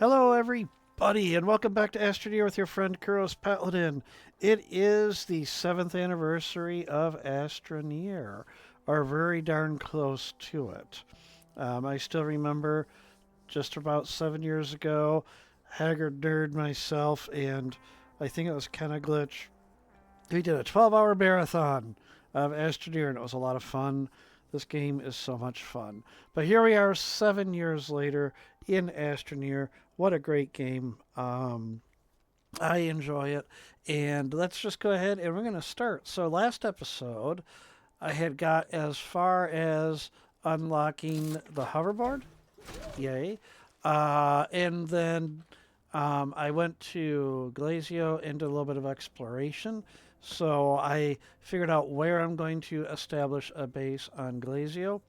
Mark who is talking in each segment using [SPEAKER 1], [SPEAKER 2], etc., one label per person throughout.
[SPEAKER 1] Hello, everybody, and welcome back to Astroneer with your friend Kuros Paladin. It is the 7th anniversary of Astroneer, or very darn close to it. I still remember just about 7 years ago, haggard nerd myself, and I think it was Kenna Glitch. We did a 12-hour marathon of Astroneer, and it was a lot of fun. This game is so much fun. But here we are 7 years later in Astroneer. What a great game. I enjoy it. And let's just go ahead and we're going to start. So, last episode, I had got as far as unlocking the hoverboard. Yay. And then I went to Glazio and did a little bit of exploration. So I figured out where I'm going to establish a base on Glazio.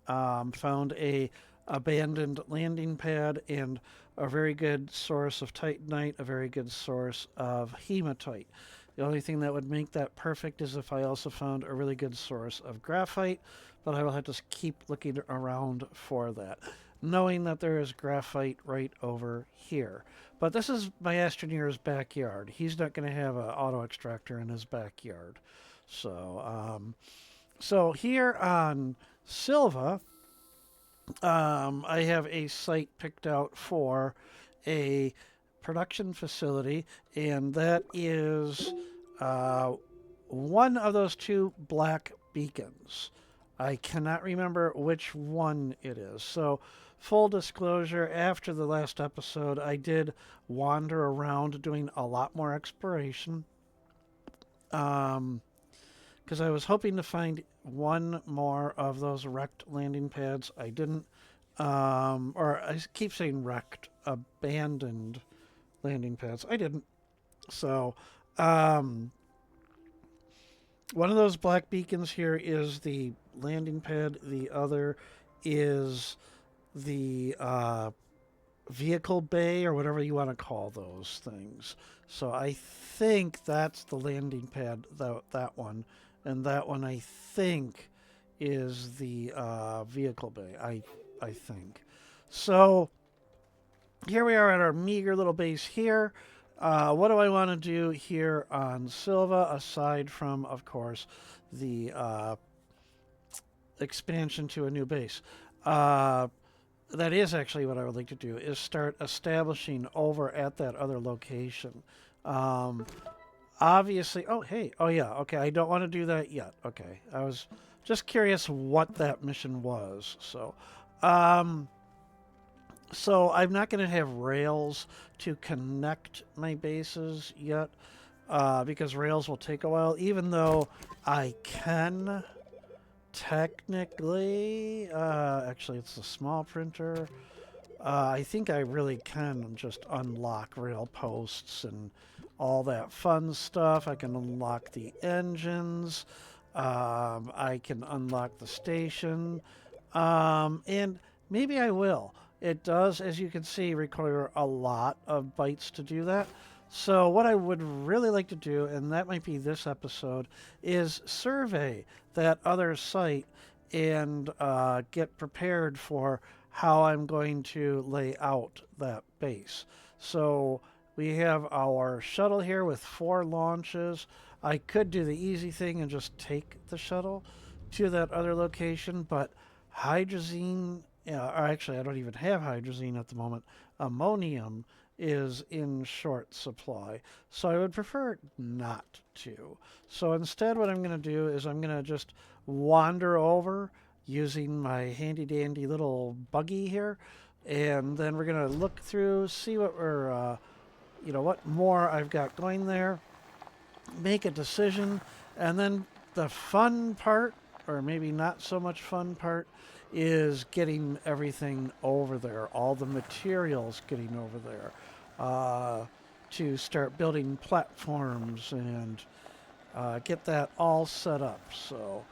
[SPEAKER 1] Found a abandoned landing pad and a very good source of titanite, a very good source of hematite. The only thing that would make that perfect is if I also found a really good source of graphite, but I will have to keep looking around for that, knowing that there is graphite right over here. But this is my Astroneer's backyard. He's not going to have an auto extractor in his backyard. So here on Sylva, I have a site picked out for a production facility, and that is uh, one of those two black beacons. I cannot remember which one it is. So, full disclosure, after the last episode, I did wander around doing a lot more exploration. Um, because I was hoping to find one more of those wrecked landing pads. I didn't, or I keep saying wrecked, abandoned landing pads. I didn't. So, um, one of those black beacons here is the landing pad. The other is the vehicle bay or whatever you want to call those things. So I think that's the landing pad, that one. And that one I think is the vehicle bay. I think. So here we are at our meager little base here. What do I want to do here on Sylva aside from, of course, the expansion to a new base? That is actually what I would like to do, is start establishing over at that other location. Um, Obviously, oh, hey, oh, yeah, okay, I don't want to do that yet. Okay, I was just curious what that mission was. Um, so I'm not going to have rails to connect my bases yet, because rails will take a while, even though I can technically, actually, it's a small printer. I think I really can just unlock rail posts and all that fun stuff. I can unlock the engines. I can unlock the station. And maybe I will. It does, as you can see, require a lot of bytes to do that. So, what I would really like to do, and that might be this episode, is survey that other site and get prepared for how I'm going to lay out that base. So, we have our shuttle here with 4 launches. I could do the easy thing and just take the shuttle to that other location, but hydrazine, or actually, I don't even have hydrazine at the moment. Ammonium is in short supply, so I would prefer not to. So instead, what I'm going to do is I'm going to just wander over using my handy dandy little buggy here, and then we're going to look through, see what what more I've got going there, make a decision, and then the fun part, or maybe not so much fun part, is getting everything over there, all the materials getting over there, to start building platforms and get that all set up. So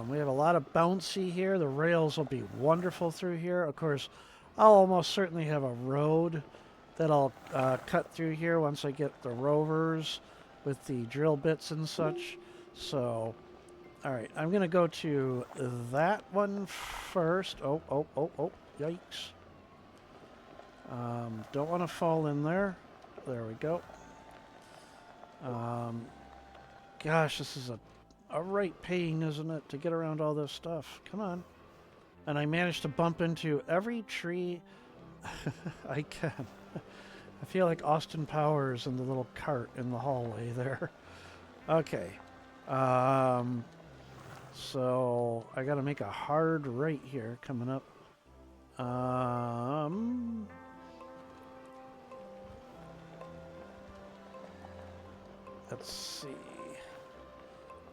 [SPEAKER 1] we have a lot of bouncy here. The rails will be wonderful through here. Of course, I'll almost certainly have a road that I'll cut through here once I get the rovers with the drill bits and such. So, all right, I'm going to go to that one first. Oh, yikes. Don't want to fall in there. There we go. Gosh, this is a right pain, isn't it, to get around all this stuff. Come on. And I managed to bump into every tree I can. I feel like Austin Powers in the little cart in the hallway there. Okay. So I got to make a hard right here coming up. Let's see.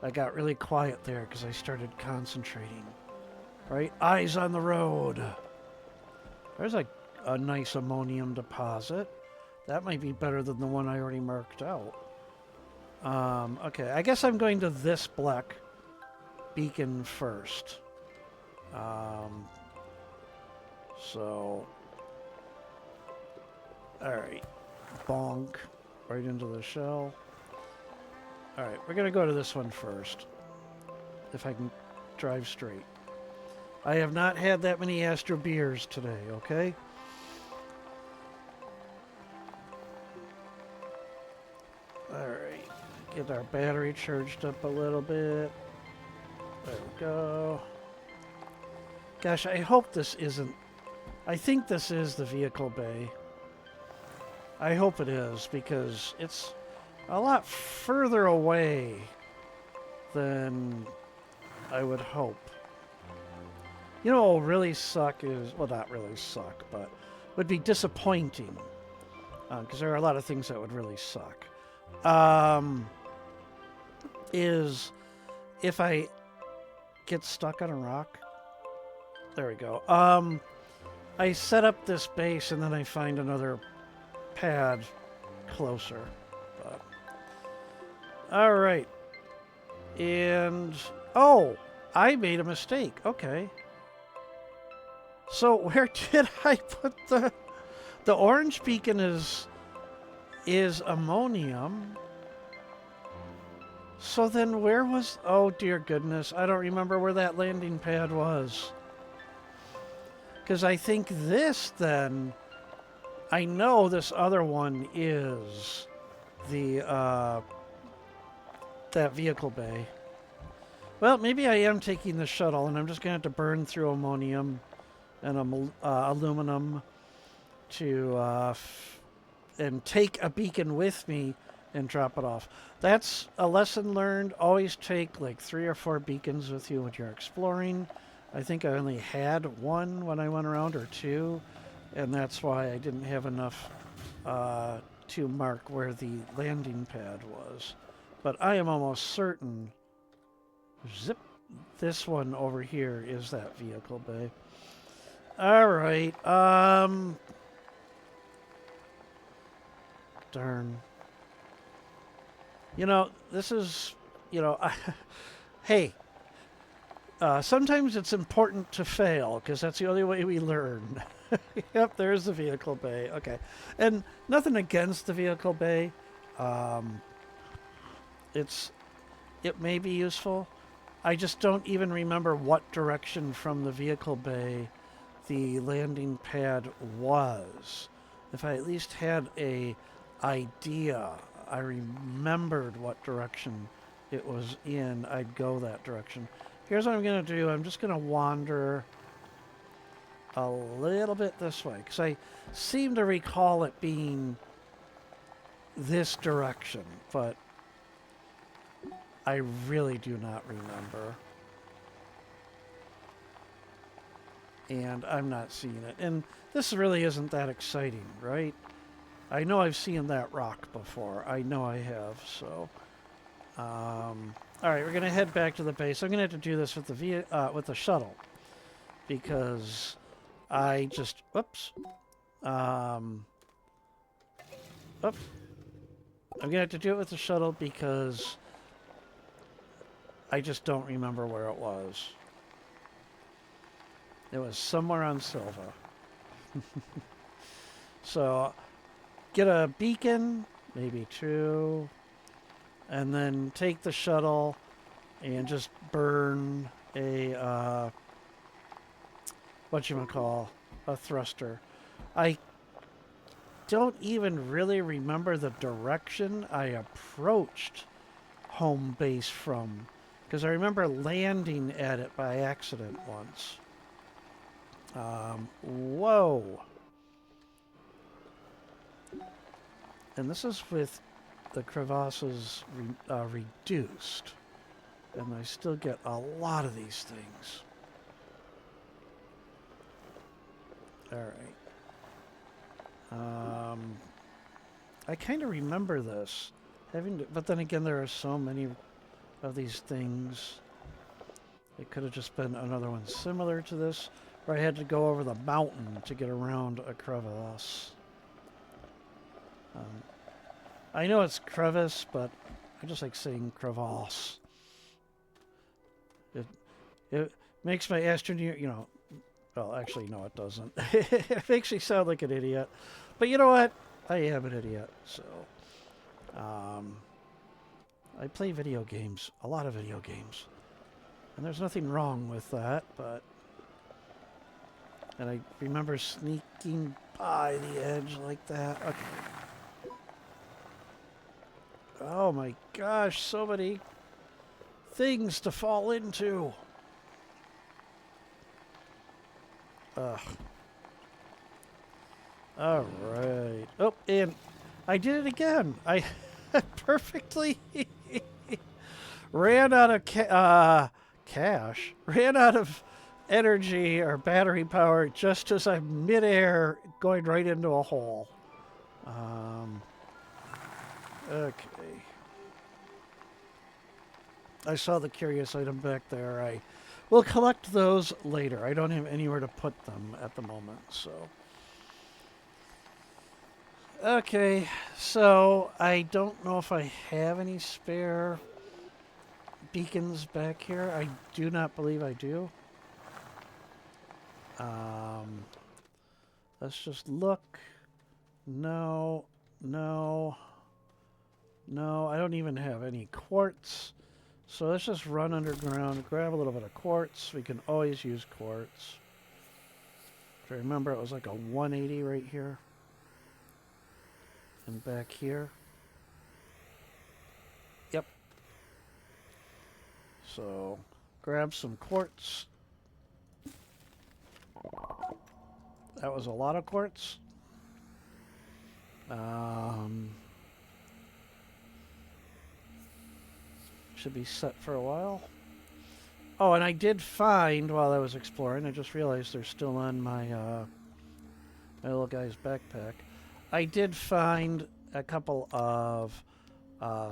[SPEAKER 1] I got really quiet there because I started concentrating. Right? Eyes on the road. There's a nice ammonium deposit. That might be better than the one I already marked out. Okay, I guess I'm going to this black beacon first. So, alright. Bonk. Right into the shell. Alright, we're going to go to this one first. If I can drive straight. I have not had that many Astro beers today, okay? Alright. Get our battery charged up a little bit. There we go. Gosh, I hope this isn't... I think this is the vehicle bay. I hope it is, because it's a lot further away than I would hope. You know what will really suck is... Well, not really suck, but would be disappointing. Because there are a lot of things that would really suck. Is if I get stuck on a rock. There we go. I set up this base and then I find another pad closer. But... All right. And... Oh! I made a mistake. Okay. So where did I put the orange beacon is ammonium. So then where was... Oh, dear goodness. I don't remember where that landing pad was. Because I think this, then... I know this other one is the, that vehicle bay. Well, maybe I am taking the shuttle, and I'm just going to have to burn through ammonium and aluminum to... and take a beacon with me and drop it off. That's a lesson learned. Always take like 3 or 4 beacons with you when you're exploring. I think I only had 1 when I went around, or 2, and that's why I didn't have enough to mark where the landing pad was. But I am almost certain, zip, this one over here is that vehicle bay. All right. Darn. You know, this is, you know, hey, sometimes it's important to fail because that's the only way we learn. Yep, there's the vehicle bay. Okay. And nothing against the vehicle bay. It may be useful. I just don't even remember what direction from the vehicle bay the landing pad was. If I at least had a idea, I remembered what direction it was in, I'd go that direction. Here's what I'm going to do. I'm just going to wander a little bit this way, because I seem to recall it being this direction, but I really do not remember. And I'm not seeing it. And this really isn't that exciting, right? I know I've seen that rock before. I know I have, so... all right, we're going to head back to the base. I'm going to have to do this with the shuttle. Because I just... Whoops. Oop. I'm going to have to do it with the shuttle because I just don't remember where it was. It was somewhere on Sylva. So, get a beacon, maybe 2, and then take the shuttle and just burn a, whatchamacall, a thruster. I don't even really remember the direction I approached home base from, because I remember landing at it by accident once. Whoa. And this is with the crevasses reduced. And I still get a lot of these things. Alright. I kind of remember this. But then again, there are so many of these things. It could have just been another one similar to this, where I had to go over the mountain to get around a crevasse. I know it's crevice, but I just like saying crevasse. It makes my Astroneer, you know, well, actually, no, it doesn't. It makes me sound like an idiot. But you know what? I am an idiot, so... I play video games, a lot of video games. And there's nothing wrong with that, but... And I remember sneaking by the edge like that. Okay. Oh my gosh, so many things to fall into. Ugh. All right. Oh, and I did it again. I perfectly ran out of cash. Ran out of energy or battery power just as I'm midair going right into a hole. Okay. I saw the curious item back there. I will collect those later. I don't have anywhere to put them at the moment, so... Okay, so I don't know if I have any spare beacons back here. I do not believe I do. Let's just look. No, no, no, I don't even have any quartz. So let's just run underground, grab a little bit of quartz. We can always use quartz. If I remember, it was like a 180 right here. And back here. Yep. So, grab some quartz. That was a lot of quartz. Should be set for a while. Oh, and I did find, while I was exploring, I just realized they're still on my, my little guy's backpack. I did find a couple of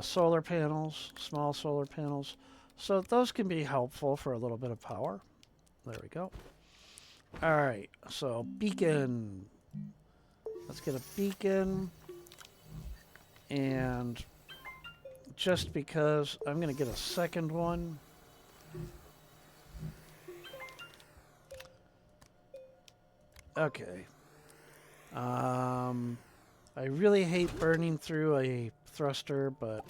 [SPEAKER 1] solar panels, small solar panels. So those can be helpful for a little bit of power. There we go. All right, so beacon. Let's get a beacon. And just because I'm going to get a second one. Okay. I really hate burning through a thruster, but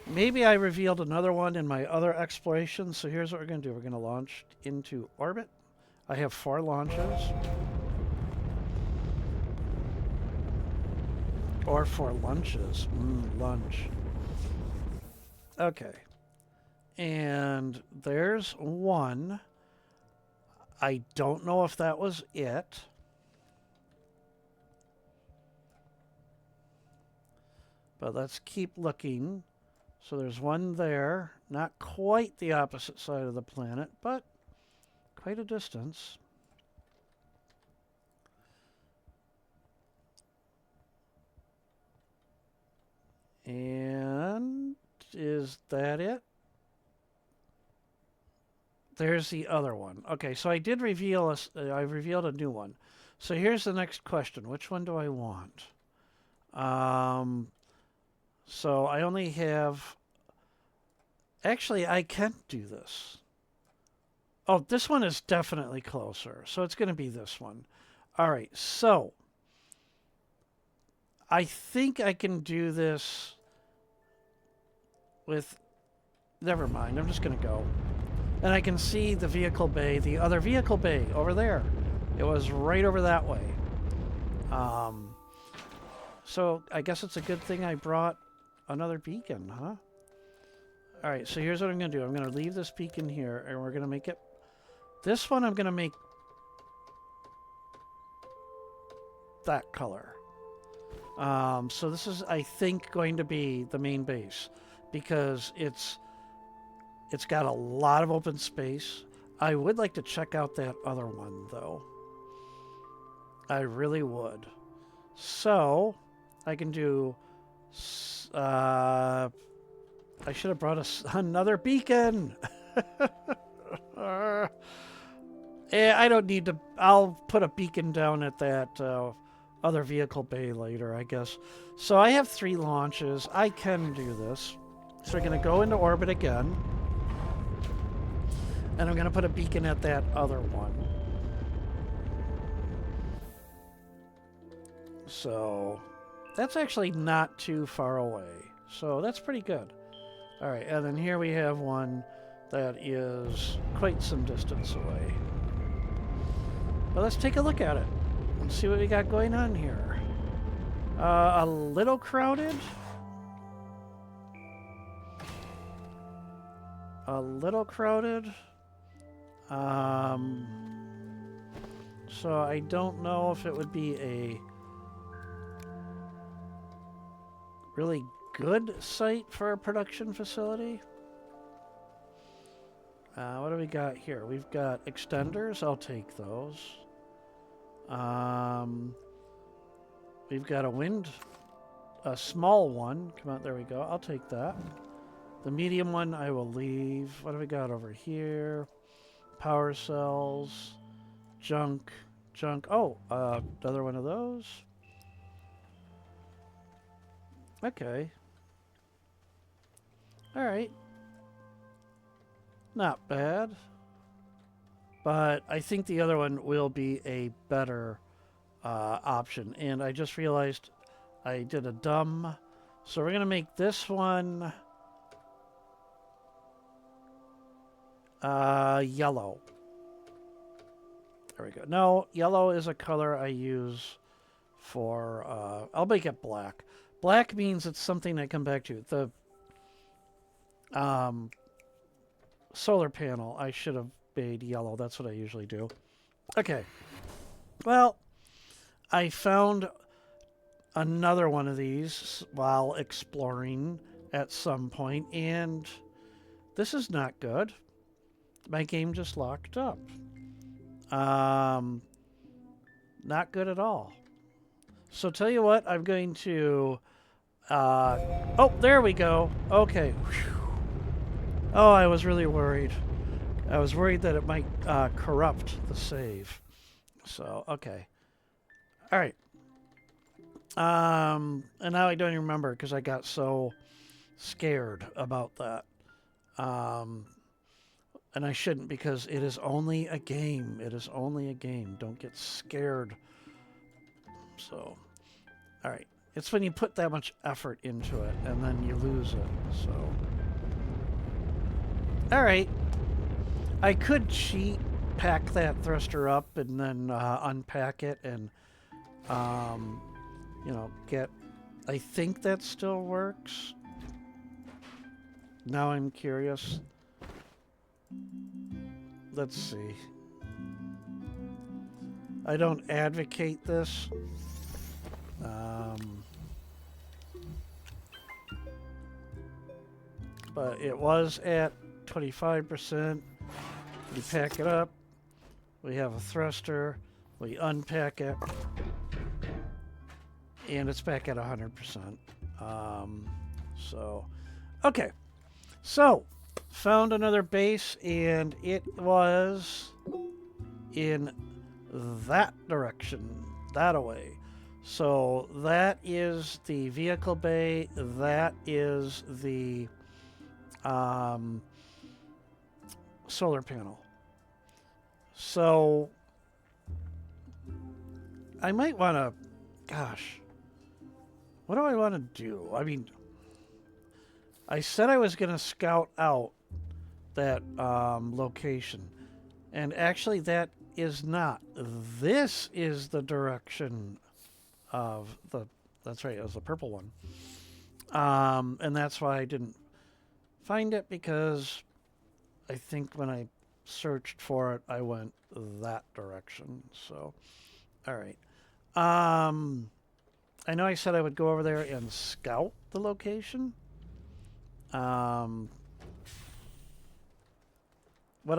[SPEAKER 1] maybe I revealed another one in my other exploration. So here's what we're going to do. We're going to launch into orbit. I have 4 launches. Or 4 lunches. Lunch. Okay. And there's one. I don't know if that was it. But let's keep looking. So there's one there. Not quite the opposite side of the planet, but quite a distance. And is that it? There's the other one. Okay, so I did reveal I revealed a new one. So here's the next question. Which one do I want? So I only have... Actually, I can do this. Oh, this one is definitely closer. So it's going to be this one. All right, so I think I can do this with... Never mind, I'm just going to go. And I can see the vehicle bay, the other vehicle bay over there. It was right over that way. So I guess it's a good thing I brought another beacon, huh? All right, so here's what I'm going to do. I'm going to leave this beacon here, and we're going to make it... This one I'm going to make that color. So this is, I think, going to be the main base because it's got a lot of open space. I would like to check out that other one, though. I really would. So I can do... I should have brought another beacon. I don't need to... I'll put a beacon down at that other vehicle bay later, I guess. So I have 3 launches. I can do this. So we're going to go into orbit again. And I'm going to put a beacon at that other one. So that's actually not too far away. So that's pretty good. All right, and then here we have one that is quite some distance away. But let's take a look at it and see what we got going on here. A little crowded. A little crowded. So I don't know if it would be a really good site for a production facility. What do we got here? We've got extenders. I'll take those. We've got a small one. Come on, there we go. I'll take that. The medium one I will leave. What do we got over here? Power cells, junk. Oh, another one of those. Okay. All right. Not bad. But I think the other one will be a better option. And I just realized I did a dumb. So we're going to make this one yellow. There we go. No, yellow is a color I use for... I'll make it black. Black means it's something I come back to. The solar panel, I should have made yellow. That's what I usually do. Okay. Well, I found another one of these while exploring at some point, and this is not good. My game just locked up. Not good at all. So tell you what, I'm going to... oh, there we go. Okay. Whew. Oh, I was really worried. I was worried that it might corrupt the save. So, okay. All right. And now I don't even remember because I got so scared about that. And I shouldn't because it is only a game. It is only a game. Don't get scared. So, all right. It's when you put that much effort into it and then you lose it. So, all right. I could cheat, pack that thruster up, and then unpack it and, you know, get... I think that still works. Now I'm curious. Let's see. I don't advocate this. But it was at 25%. We pack it up. We have a thruster. We unpack it. And it's back at 100%. So, okay. So, found another base, and it was in that direction, that away. So, that is the vehicle bay. That is the solar panel. So, I might want to, gosh, what do I want to do? I mean, I said I was going to scout out that location, and actually that is not. This is the direction of the That's right. It was the purple one. And that's why I didn't find it, because I think when I searched for it, I went that direction. So, all right. I know I said I would go over there and scout the location. What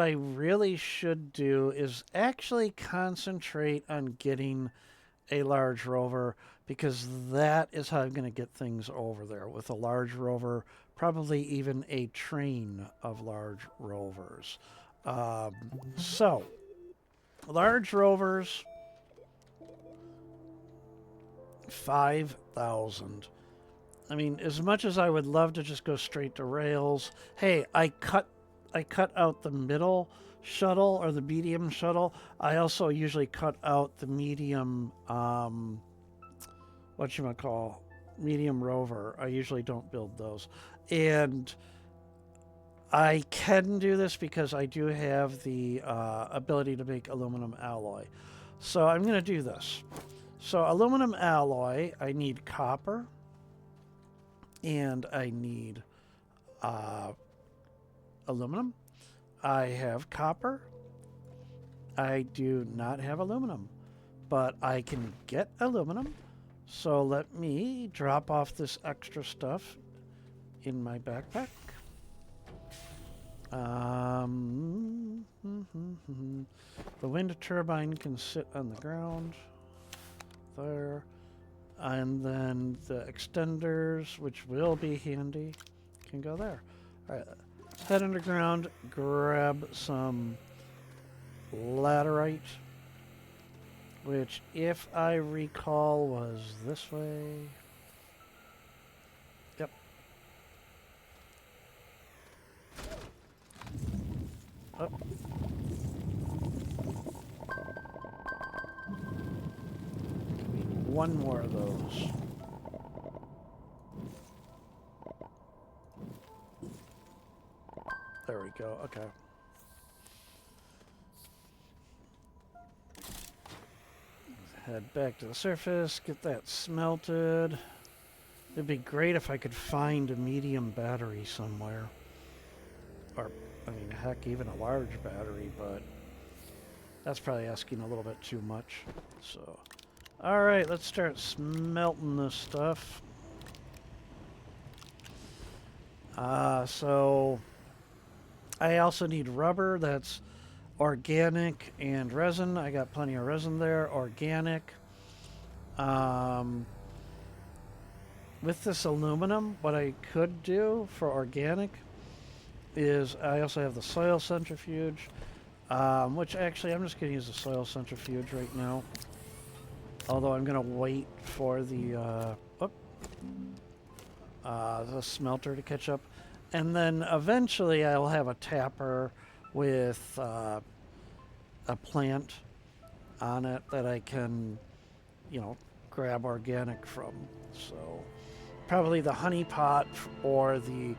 [SPEAKER 1] I really should do is actually concentrate on getting a large rover, because that is how I'm going to get things over there, with a large rover, probably even a train of large rovers. So, large rovers, 5,000. I mean, as much as I would love to just go straight to rails, hey, I cut out the middle shuttle, or the medium shuttle. I also usually cut out the medium, medium rover. I usually don't build those. And I can do this because I do have the ability to make aluminum alloy. So I'm going to do this. So aluminum alloy, I need copper, and I need aluminum. I have copper. I do not have aluminum, but I can get aluminum. So let me drop off this extra stuff in my backpack. The wind turbine can sit on the ground there. And then the extenders, which will be handy, can go there. All right, head underground, grab some laterite, which, if I recall, was this way. Yep. Up. One more of those. There we go. Okay. Head back to the surface, get that smelted. It'd be great if I could find a medium battery somewhere. Or, I mean, heck, even a large battery, but that's probably asking a little bit too much. So, all right, let's start smelting this stuff. So I also need rubber. That's organic and resin. I got plenty of resin there. Organic. With this aluminum, what I could do for organic is I also have the soil centrifuge, which actually I'm just going to use the soil centrifuge right now. Although I'm going to wait for the smelter to catch up. And then eventually I'll have a tapper with a plant on it that I can, grab organic from. So probably the honey pot or the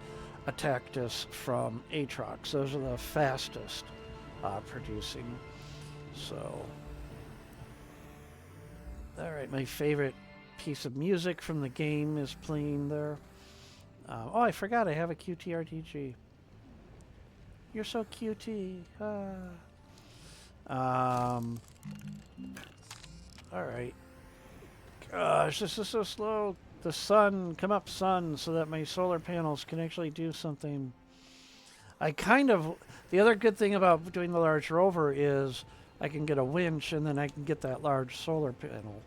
[SPEAKER 1] Atactus from Atrox. Those are the fastest producing. So, all right, my favorite piece of music from the game is playing there. Oh, I forgot I have a QTRTG. You're so cutie. All right. Gosh, this is so slow. The sun, come up, sun, so that my solar panels can actually do something. The other good thing about doing the large rover is I can get a winch, and then I can get that large solar panel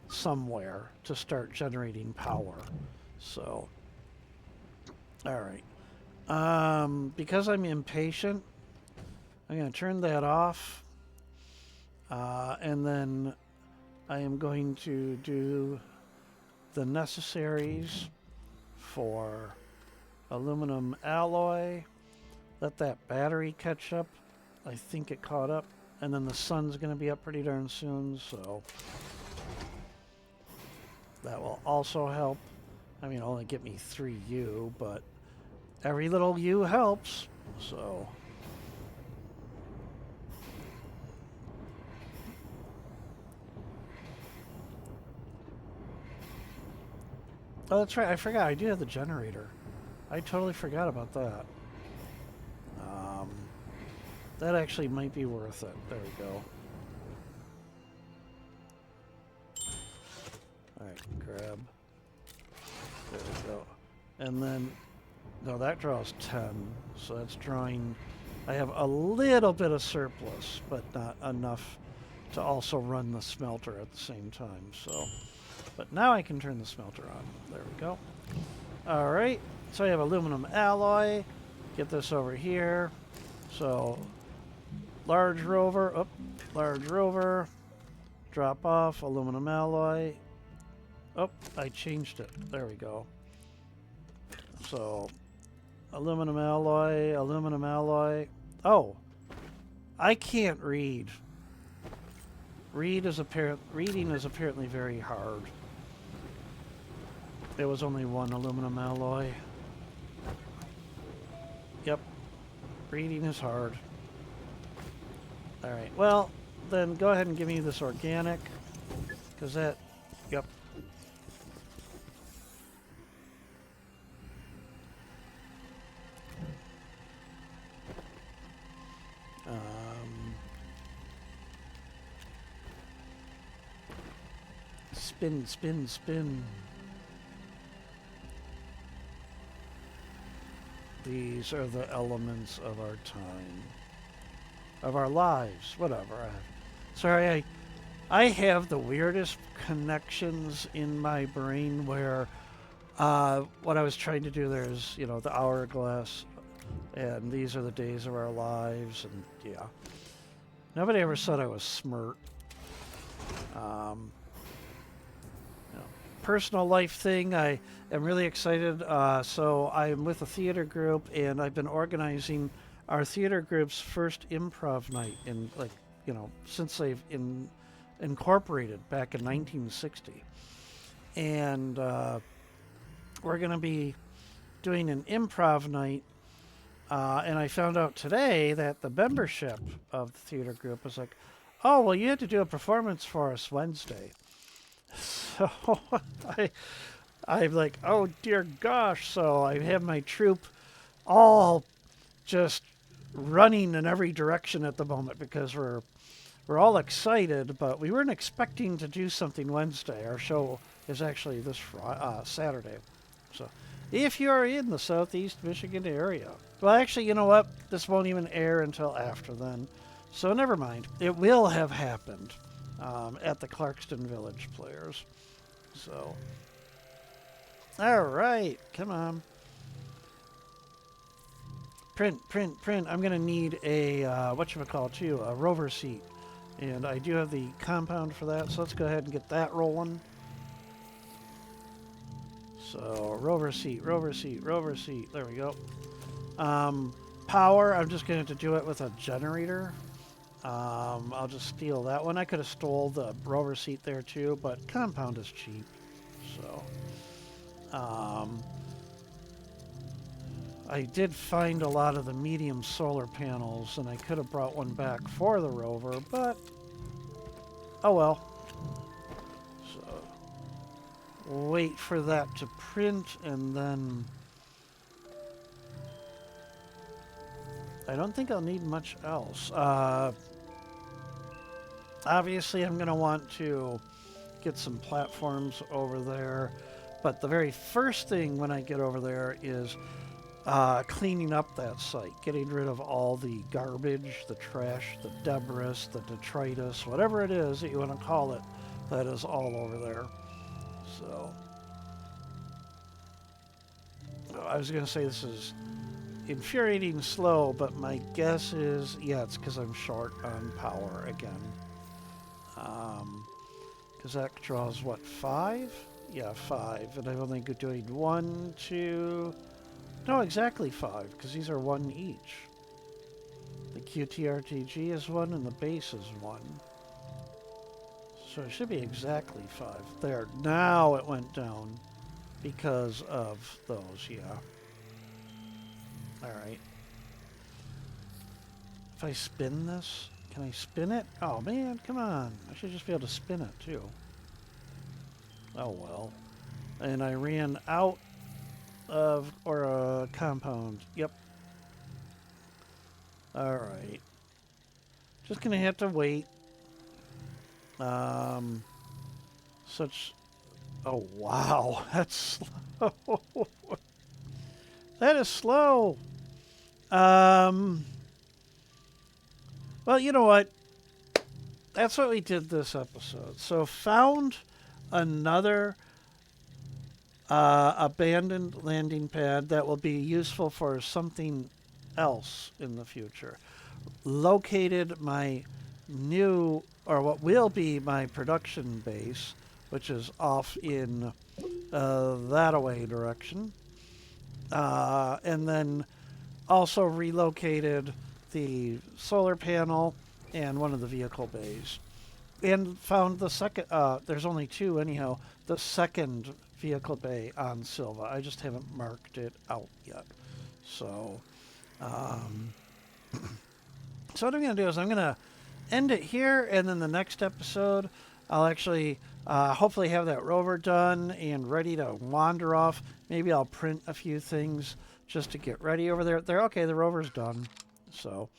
[SPEAKER 1] somewhere to start generating power. So, all right. Because I'm impatient, I'm going to turn that off. And then I am going to do the necessaries for aluminum alloy. Let that battery catch up. I think it caught up. And then the sun's going to be up pretty darn soon, so that will also help. I mean, it'll only get me 3 U, but every little U helps, so. Oh, that's right. I forgot. I do have the generator. I totally forgot about that. Um, that actually might be worth it. There we go. Alright, grab. There we go. And then, no, that draws 10. So that's drawing. I have a little bit of surplus, but not enough to also run the smelter at the same time. So, but now I can turn the smelter on. There we go. Alright, so I have aluminum alloy. Get this over here. So, large rover, large rover. Drop off, aluminum alloy. Oh, I changed it. There we go. So, aluminum alloy, aluminum alloy. Oh, I can't read. Reading is apparently very hard. There was only one aluminum alloy. Yep. Reading is hard. Alright, well, then go ahead and give me this organic. Because that... Yep. Spin, spin, spin. These are the elements of our time. Of our lives. Whatever. Sorry, I have the weirdest connections in my brain where what I was trying to do there is, you know, the hourglass, and these are the days of our lives, and yeah. Nobody ever said I was smart. You know, personal life thing, I am really excited. So I'm with a theater group, and I've been organizing our theater group's first improv night in, like, you know, since they've incorporated back in 1960. And we're going to be doing an improv night. And I found out today that the membership of the theater group was like, oh, well, you had to do a performance for us Wednesday. So I'm like, oh, dear gosh. So I have my troupe all just running in every direction at the moment because we're all excited, but we weren't expecting to do something Wednesday. Our show is actually this Saturday. So if you are in the Southeast Michigan area, well, actually, you know what? This won't even air until after then. So never mind. It will have happened at the Clarkston Village Players. So, all right. Come on. Print, print, print. I'm going to need a, whatchamacallit too, a rover seat. And I do have the compound for that, so let's go ahead and get that rolling. So, rover seat, rover seat, rover seat. There we go. Power, I'm just going to have to do it with a generator. I'll just steal that one. I could have stole the rover seat there too, but compound is cheap. So, I did find a lot of the medium solar panels, and I could have brought one back for the rover, but oh well. So, wait for that to print, and then I don't think I'll need much else. Obviously, I'm going to want to get some platforms over there, but the very first thing when I get over there is cleaning up that site, getting rid of all the garbage, the trash, the debris, the detritus, whatever it is that you want to call it, that is all over there. So, I was going to say this is infuriating slow, but my guess is, yeah, it's because I'm short on power again. Because that draws, what, 5? Yeah, 5. And I'm only doing 1, 2... No, exactly 5, because these are 1 each. The QTRTG is 1, and the base is 1. So it should be exactly 5. There, now it went down because of those, yeah. Alright. If I spin this, can I spin it? Oh man, come on. I should just be able to spin it too. Oh well. And I ran out of, or a compound. Yep. Alright. Just gonna have to wait. Such... Oh, wow. That's slow. That is slow. Well, you know what? That's what we did this episode. So found another abandoned landing pad that will be useful for something else in the future. Located my new, or what will be my production base, which is off in that-a-way direction. And then also relocated the solar panel and one of the vehicle bays. And found the second, there's only two anyhow, the second vehicle bay on Sylva. I just haven't marked it out yet. So, so what I'm going to do is I'm going to end it here, and then the next episode I'll actually hopefully have that rover done and ready to wander off. Maybe I'll print a few things just to get ready over there. Okay, the rover's done. So,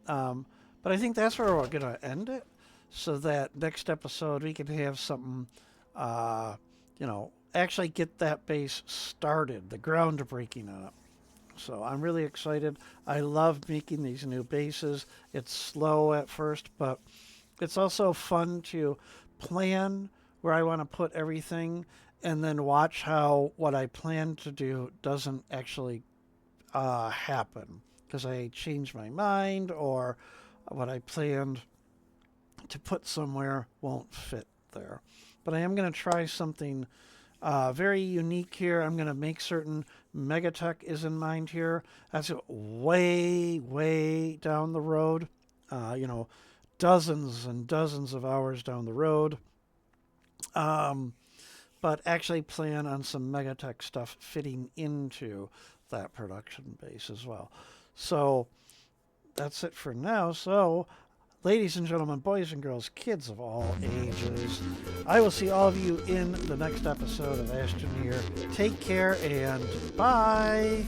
[SPEAKER 1] but I think that's where we're going to end it, so that next episode we can have something, you know, actually get that base started, the groundbreaking on it. So I'm really excited. I love making these new bases. It's slow at first, but it's also fun to plan where I want to put everything and then watch how what I plan to do doesn't actually happen because I change my mind, or what I planned to put somewhere won't fit there. But I am going to try something very unique here. I'm going to make certain Megatech is in mind here. That's way, way down the road. You know, dozens and dozens of hours down the road. But actually plan on some Megatech stuff fitting into that production base as well. So that's it for now. So, ladies and gentlemen, boys and girls, kids of all ages, I will see all of you in the next episode of Astroneer. Take care and bye.